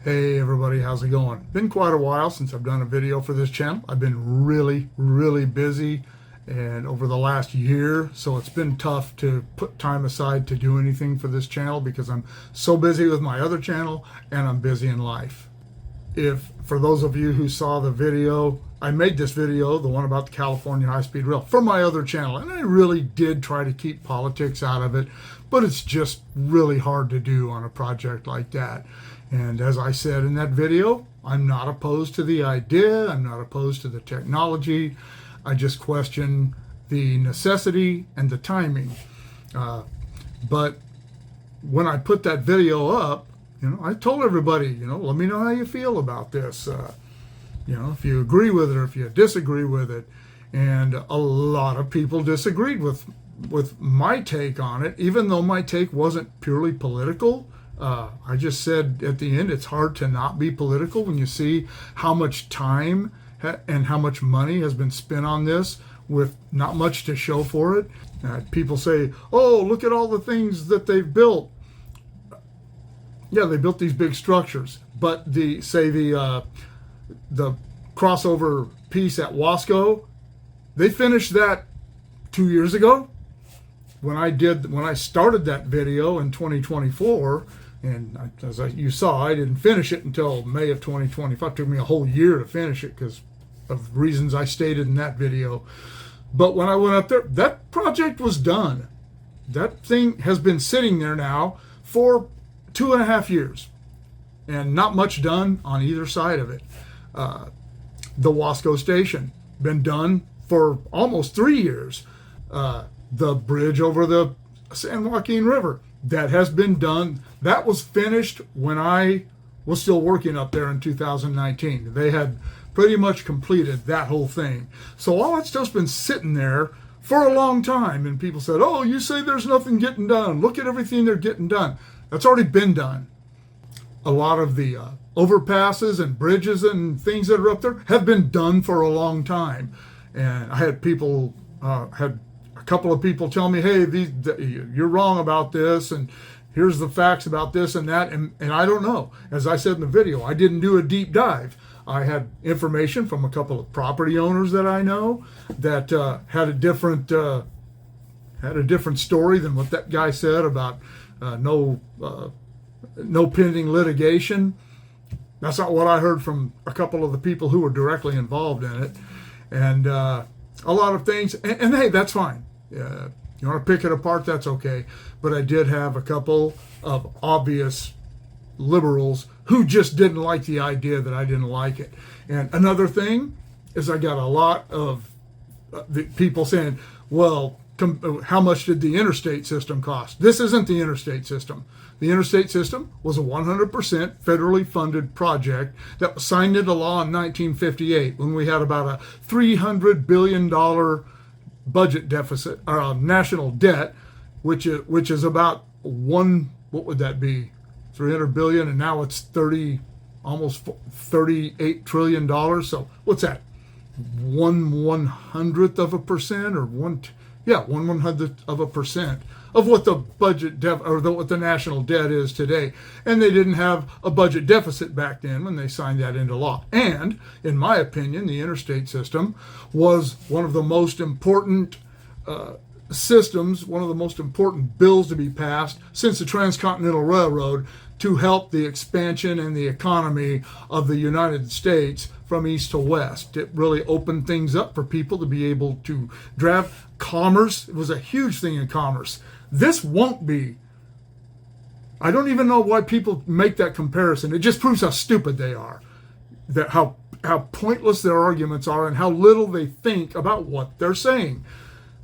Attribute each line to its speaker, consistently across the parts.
Speaker 1: Hey everybody, how's it going? Been quite a while since I've done a video for this channel. I've been really busy and over the last year, so it's been tough to put time aside to do anything for this channel because I'm so busy with my other channel and I'm busy in life. If for those of you who saw the video, I made this video, the one about the California high-speed rail, for my other channel, and I really did try to keep politics out of it, but it's just really hard to do on a project like that. And as I said in that video, I'm not opposed to the idea, I'm not opposed to the technology, I just question the necessity and the timing. But when I put that video up, I told everybody, let me know how you feel about this. If you agree with it or if you disagree with it. And a lot of people disagreed with my take on it, even though my take wasn't purely political. I just said at the end, it's hard to not be political when you see how much time and how much money has been spent on this with not much to show for it. People say, oh, look at all the things that they've built. Yeah, they built these big structures, but the crossover piece at Wasco, they finished that 2 years ago. When I started that video in 2024, and you saw, I didn't finish it until May of 2025. It took me a whole year to finish it because of reasons I stated in that video. But when I went up there, that project was done. That thing has been sitting there now for 2.5 years, and not much done on either side of it. The Wasco station, been done for almost 3 years. The bridge over the San Joaquin River, that has been done. That was finished when I was still working up there in 2019. They had pretty much completed that whole thing. So all that stuff's been sitting there for a long time, and people said, oh, you say there's nothing getting done. Look at everything they're getting done. That's already been done. A lot of the overpasses and bridges and things that are up there have been done for a long time. And I had people, had a couple of people tell me, hey, you're wrong about this, and here's the facts about this and that, and I don't know. As I said in the video, I didn't do a deep dive. I had information from a couple of property owners that I know that had a different story than what that guy said about no pending litigation. That's not what I heard from a couple of the people who were directly involved in it, and a lot of things. And hey, that's fine. You want to pick it apart, that's okay. But I did have a couple of obvious liberals who just didn't like the idea that I didn't like it. And another thing is I got a lot of the people saying, well, how much did the interstate system cost? This isn't the interstate system. The interstate system was a 100% federally funded project that was signed into law in 1958 when we had about a $300 billion budget deficit, or national debt, which is about what would that be? 300 billion, and now it's almost $38 trillion. So what's that? 1/100th of a percent, or 1/100th of a percent of what the budget what the national debt is today. And they didn't have a budget deficit back then when they signed that into law. And in my opinion, the interstate system was one of the most important systems, one of the most important bills to be passed since the Transcontinental Railroad, to help the expansion and the economy of the United States from east to west. It really opened things up for people to be able to drive. Commerce, it was a huge thing in commerce. This won't be. I don't even know why people make that comparison. It just proves how stupid they are, that how pointless their arguments are, and how little they think about what they're saying.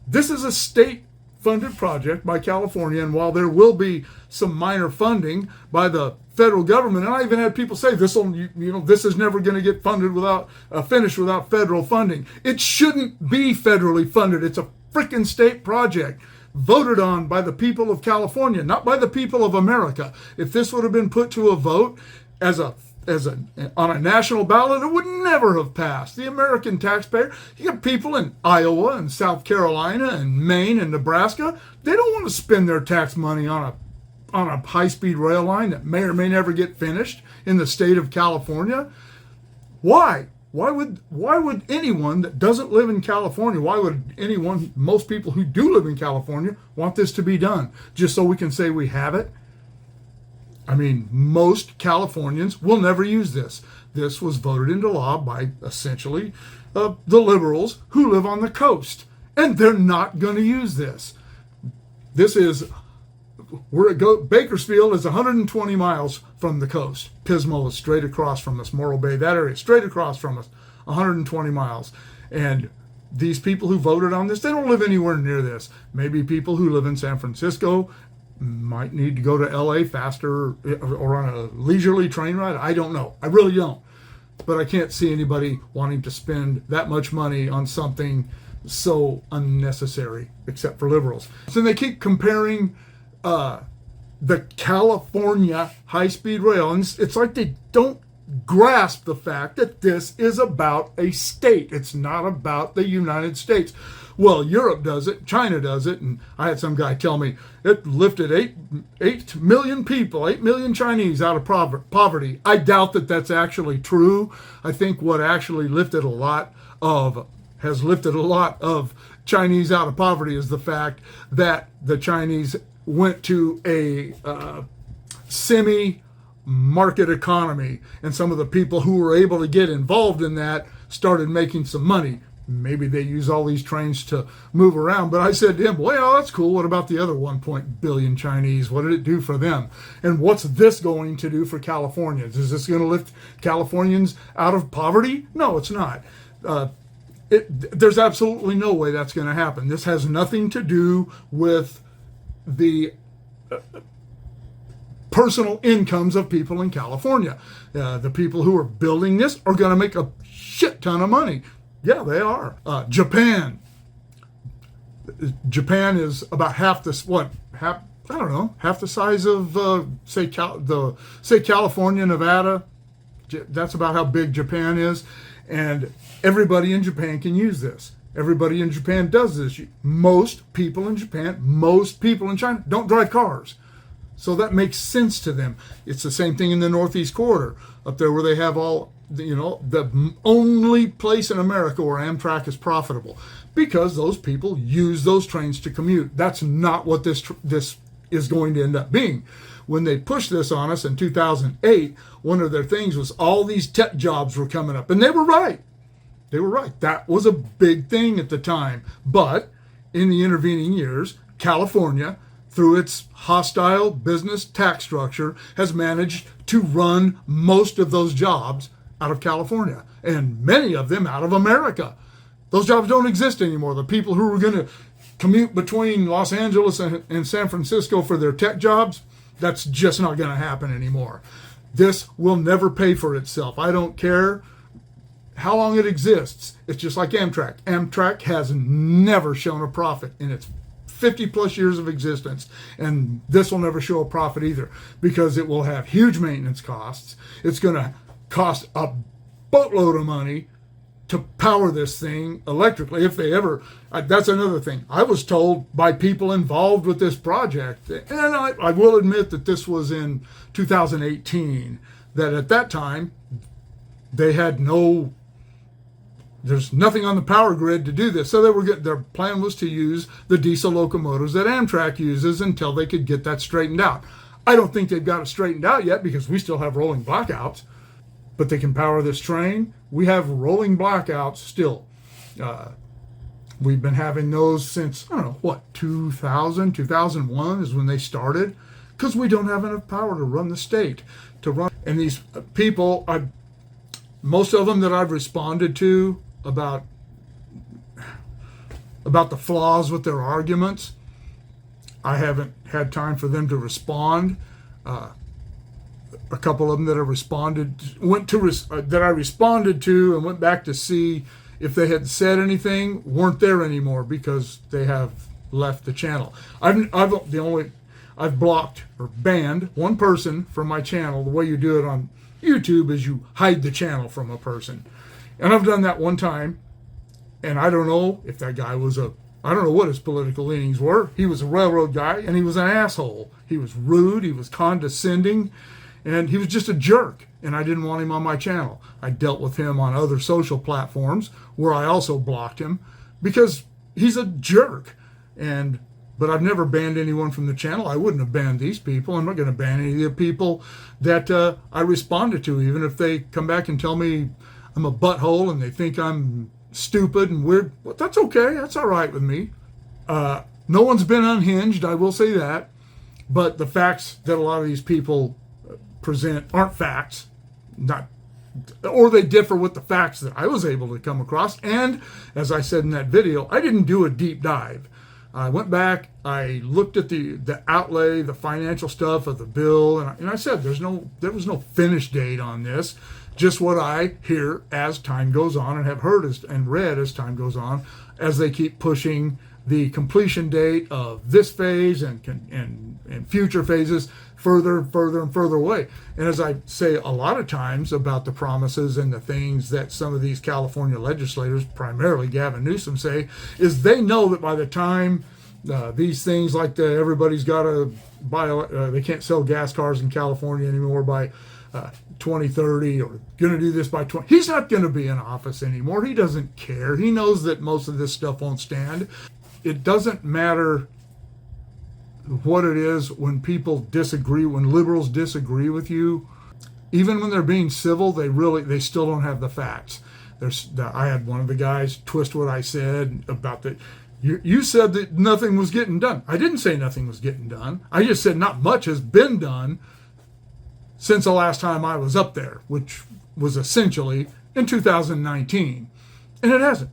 Speaker 1: This is a state-funded project by California, and while there will be some minor funding by the federal government, and I even had people say this is never going to get funded without finished without federal funding. It shouldn't be federally funded. It's a freaking state project voted on by the people of California, not by the people of America. If this would have been put to a vote on a national ballot, it would never have passed. The American taxpayer, you got people in Iowa and South Carolina and Maine and Nebraska, they don't want to spend their tax money on on a high-speed rail line that may or may never get finished in the state of California. Why? Why would anyone that doesn't live in California, most people who do live in California, want this to be done? Just so we can say we have it? I mean, most Californians will never use this. This was voted into law by essentially the liberals who live on the coast. And they're not going to use this. Bakersfield is 120 miles from the coast. Pismo is straight across from us. Morro Bay, that area, straight across from us, 120 miles. And these people who voted on this, they don't live anywhere near this. Maybe people who live in San Francisco might need to go to LA faster or on a leisurely train ride. I don't know. I really don't. But I can't see anybody wanting to spend that much money on something so unnecessary, except for liberals. So they keep comparing the California high-speed rail, and it's like they don't grasp the fact that this is about a state. It's not about the United States. Well, Europe does it, China does it, and I had some guy tell me it lifted 8 million people, 8 million Chinese out of poverty. I doubt that that's actually true. I think what actually has lifted a lot of Chinese out of poverty is the fact that the Chinese went to a semi-market economy, and some of the people who were able to get involved in that started making some money. Maybe they use all these trains to move around, but I said to him, well, that's cool. What about the other 1 billion Chinese? What did it do for them? And what's this going to do for Californians? Is this going to lift Californians out of poverty? No, it's not. There's absolutely no way that's going to happen. This has nothing to do with the personal incomes of people in California. The people who are building this are going to make a shit ton of money. Yeah, they are. Japan is about half the size of say California, Nevada. That's about how big Japan is, and everybody in Japan can use this. Everybody in Japan does this. Most people in Japan, most people in China don't drive cars. So that makes sense to them. It's the same thing in the Northeast Corridor, up there where they have the only place in America where Amtrak is profitable, because those people use those trains to commute. That's not what this is going to end up being. When they pushed this on us in 2008, one of their things was all these tech jobs were coming up, and they were right. They were right. That was a big thing at the time. But in the intervening years, California, through its hostile business tax structure, has managed to run most of those jobs out of California, and many of them out of America. Those jobs don't exist anymore. The people who were going to commute between Los Angeles and San Francisco for their tech jobs, that's just not going to happen anymore. This will never pay for itself. I don't care how long it exists. It's just like Amtrak. Amtrak has never shown a profit in its 50 plus years of existence, and this will never show a profit either, because it will have huge maintenance costs. It's going to cost a boatload of money to power this thing electrically, if they ever. That's another thing. I was told by people involved with this project, and I will admit that this was in 2018, that at that time they had there's nothing on the power grid to do this. So their plan was to use the diesel locomotives that Amtrak uses until they could get that straightened out. I don't think they've got it straightened out yet, because we still have rolling blackouts. But they can power this train. We have rolling blackouts still. We've been having those since, 2000, 2001 is when they started, because we don't have enough power to run the state. And these people, most of them that I've responded to about the flaws with their arguments, I haven't had time for them to respond. A couple of them that I responded to and went back to see if they had said anything weren't there anymore, because they have left the channel. I've blocked or banned one person from my channel. The way you do it on YouTube is you hide the channel from a person, and I've done that one time, and I don't know if that guy was a I don't know what his political leanings were. He was a railroad guy, and he was an asshole. He was rude, he was condescending, and he was just a jerk, and I didn't want him on my channel. I dealt with him on other social platforms where I also blocked him because he's a jerk. But I've never banned anyone from the channel. I wouldn't have banned these people. I'm not going to ban any of the people that I responded to, even if they come back and tell me I'm a butthole and they think I'm stupid and weird. Well, that's okay. That's all right with me. No one's been unhinged, I will say that. But the facts that a lot of these people present aren't facts, or they differ with the facts that I was able to come across. And as I said in that video, I didn't do a deep dive. I went back, I looked at the outlay, the financial stuff of the bill, and I said there was no finish date on this, just what I hear as time goes on and have heard and read as time goes on, as they keep pushing the completion date of this phase and future phases further and further away. And as I say a lot of times about the promises and the things that some of these California legislators, primarily Gavin Newsom, say, is they know that by the time these things like everybody's got to buy, they can't sell gas cars in California anymore by 2030, or going to do this by 20. He's not going to be in office anymore. He doesn't care. He knows that most of this stuff won't stand. It doesn't matter what it is when people disagree, when liberals disagree with you. Even when they're being civil, they still don't have the facts. I had one of the guys twist what I said about that. You said that nothing was getting done. I didn't say nothing was getting done. I just said not much has been done since the last time I was up there, which was essentially in 2019. And it hasn't.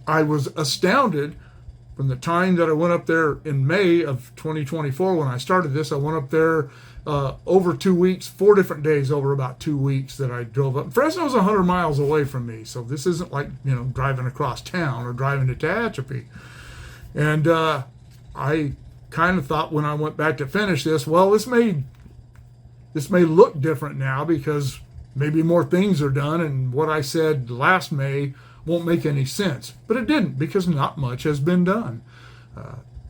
Speaker 1: I was astounded from the time that I went up there in May of 2024 when I started this. I went up there over 2 weeks, 4 different days over about 2 weeks that I drove up. Fresno's 100 miles away from me, so this isn't like, driving across town or driving to Tehachapi. And I kind of thought when I went back to finish this, well, this may look different now because maybe more things are done, and what I said last May won't make any sense. But it didn't, because not much has been done.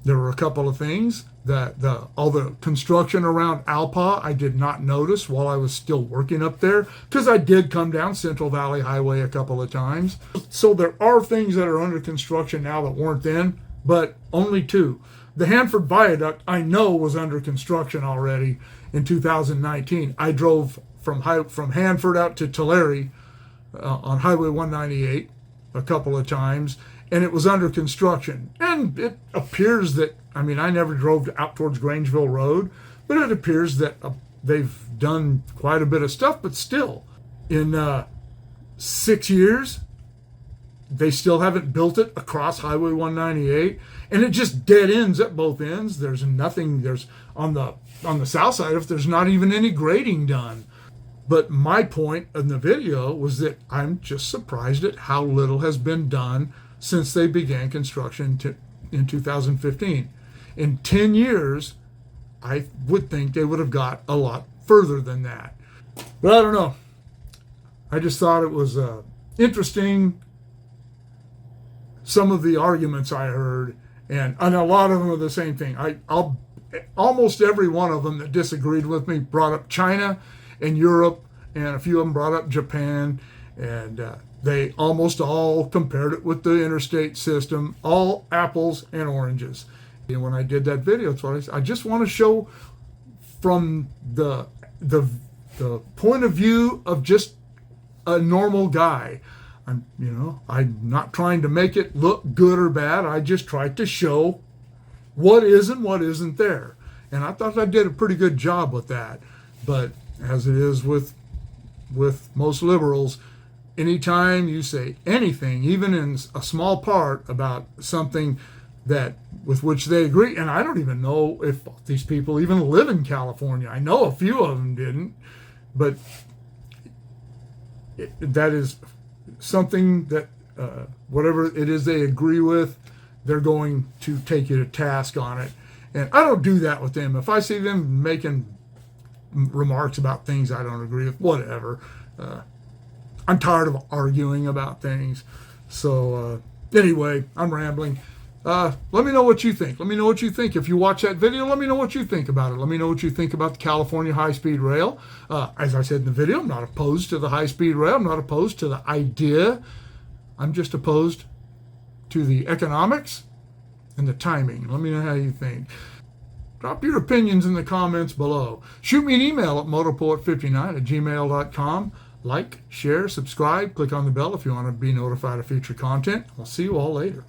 Speaker 1: There were a couple of things that all the construction around Alpa I did not notice while I was still working up there, because I did come down Central Valley Highway a couple of times. So there are things that are under construction now that weren't then, but only 2. The Hanford Viaduct I know was under construction already in 2019. I drove from Hanford out to Tulare on Highway 198 a couple of times, and it was under construction. And it appears that, I never drove out towards Grangeville Road, but it appears that they've done quite a bit of stuff. But still, in 6 years, they still haven't built it across Highway 198, and it just dead ends at both ends. There's nothing. There's on the south side, if there's not even any grading done. But my point in the video was that I'm just surprised at how little has been done since they began construction in 2015. In 10 years, I would think they would have got a lot further than that. But I don't know. I just thought it was interesting, some of the arguments I heard, and a lot of them are the same thing. Almost every one of them that disagreed with me brought up China and Europe, and a few of them brought up Japan, and they almost all compared it with the interstate system, all apples and oranges. And when I did that video, that's what I just want to show from the point of view of just a normal guy. I'm not trying to make it look good or bad. I just tried to show what is and what isn't there. And I thought I did a pretty good job with that. But as it is with most liberals, anytime you say anything, even in a small part about something that with which they agree, and I don't even know if these people even live in California. I know a few of them didn't, but that is something that whatever it is they agree with, they're going to take you to task on it. And I don't do that with them. If I see them making remarks about things I don't agree with, whatever. I'm tired of arguing about things. So anyway, I'm rambling. Let me know what you think. Let me know what you think. If you watch that video, let me know what you think about it. Let me know what you think about the California high-speed rail. As I said in the video, I'm not opposed to the high-speed rail. I'm not opposed to the idea. I'm just opposed to the economics and the timing. Let me know how you think. Drop your opinions in the comments below. Shoot me an email at motorpoet59@gmail.com. Like, share, subscribe, click on the bell if you want to be notified of future content. I'll see you all later.